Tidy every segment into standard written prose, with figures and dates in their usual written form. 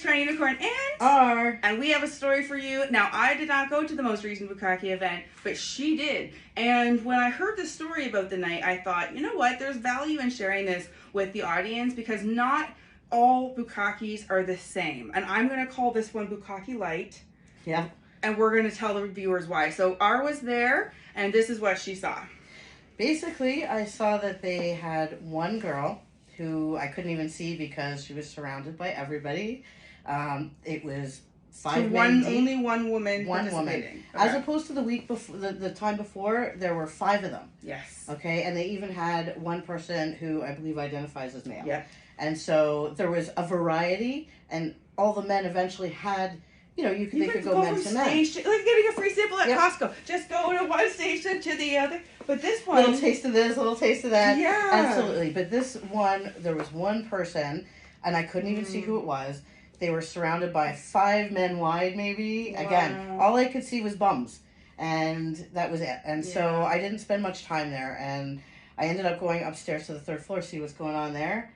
Trying Unicorn and R. And we have a story for you. Now, I did not go to the most recent Bukk event, but she did. And when I heard the story about the night, I thought, you know what? There's value in sharing this with the audience because not all Bukkakis are the same. And I'm going to call this one Bukk LITE. Yeah. And we're going to tell the viewers why. So R was there, and this is what she saw. Basically, I saw that they had one girl who I couldn't even see because she was surrounded by everybody. It was five men deep. Only one woman participating. Okay. As opposed to the week before, the time before, there were 5 of them. Yes. Okay, and they even had one person who I believe identifies as male. Yeah. And so there was a variety, and all the men eventually had, they could go men to men. Like getting a free sample at Costco. Just go to one station to the other. But this one... Little taste of this, little taste of that. Yeah. Absolutely. But this one, there was one person, and I couldn't even see who it was. They were surrounded by 5 men wide, maybe. Wow. Again, all I could see was bums. And that was it. And so I didn't spend much time there. And I ended up going upstairs to the 3rd floor to see what's going on there.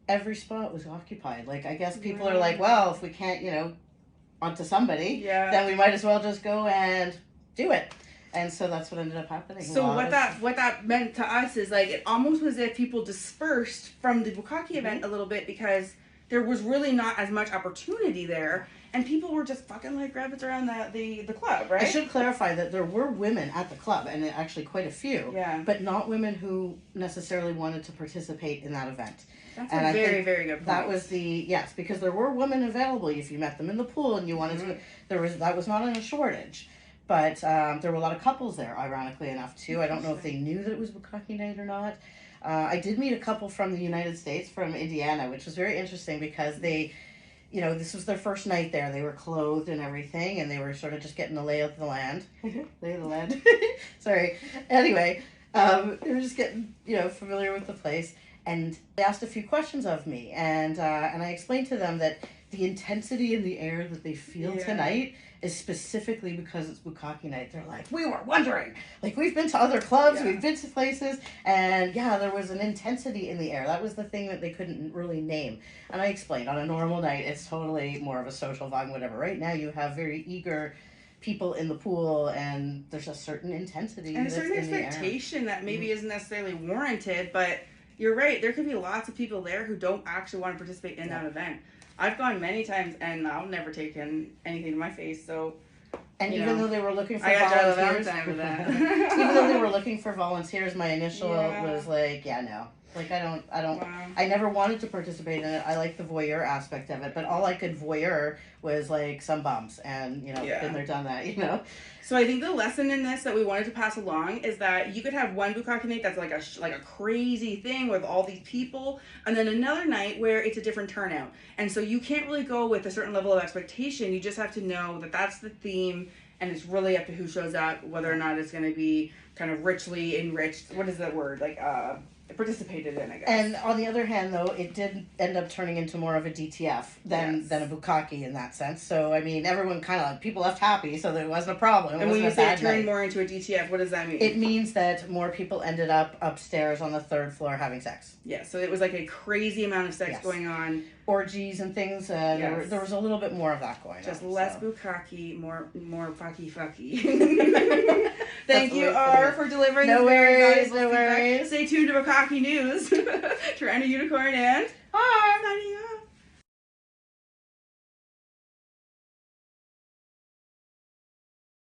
Every spot was occupied. Like, I guess people are like, well, if we can't, onto somebody, then we might as well just go and do it. And so that's what ended up happening. So what that meant to us is like it almost was as if people dispersed from the Bukk event a little bit because there was really not as much opportunity there, and people were just fucking like rabbits around the club, right? I should clarify that there were women at the club, and actually quite a few, but not women who necessarily wanted to participate in that event. That's a very, very good point. That was because there were women available if you met them in the pool and you wanted to. That was not in a shortage. But there were a lot of couples there, ironically enough, too. I don't know if they knew that it was Bukk night or not. I did meet a couple from the United States, from Indiana, which was very interesting because they, this was their first night there. They were clothed and everything, and they were sort of just getting the lay of the land. Lay of the land. Sorry. Anyway, they were just getting, familiar with the place. And they asked a few questions of me, and I explained to them that the intensity in the air that they feel tonight is specifically because it's Bukk night. They're like, we were wondering. Like, we've been to other clubs, we've been to places, and there was an intensity in the air. That was the thing that they couldn't really name. And I explained, on a normal night, it's totally more of a social vibe, whatever. Right now, you have very eager people in the pool, and there's a certain intensity and a certain expectation that maybe isn't necessarily warranted, but you're right. There could be lots of people there who don't actually want to participate in that event. I've gone many times, and I've never taken anything to my face. So, and even though they were looking for volunteers, even though they were looking for volunteers, my initial was like, no. Like, I don't, I never wanted to participate in it. I like the voyeur aspect of it, but all I could voyeur was, like, some bumps, and, been there, done that, So I think the lesson in this that we wanted to pass along is that you could have one Bukk night that's like a crazy thing with all these people, and then another night where it's a different turnout. And so you can't really go with a certain level of expectation. You just have to know that that's the theme, and it's really up to who shows up, whether or not it's going to be kind of richly enriched. What is that word? Like, participated in, I guess. And on the other hand, though, it did end up turning into more of a DTF than a Bukk in that sense. So, I mean, everyone people left happy, so there wasn't a problem. And when you say it turned more into a DTF, what does that mean? It means that more people ended up upstairs on the 3rd floor having sex. Yeah, so it was like a crazy amount of sex going on. Orgies and things. There was a little bit more of that going on. Just less Bukk, more fucky. Thank you, R, for delivering no worries. Stay tuned to Bukk News. Trying to Unicorn and R.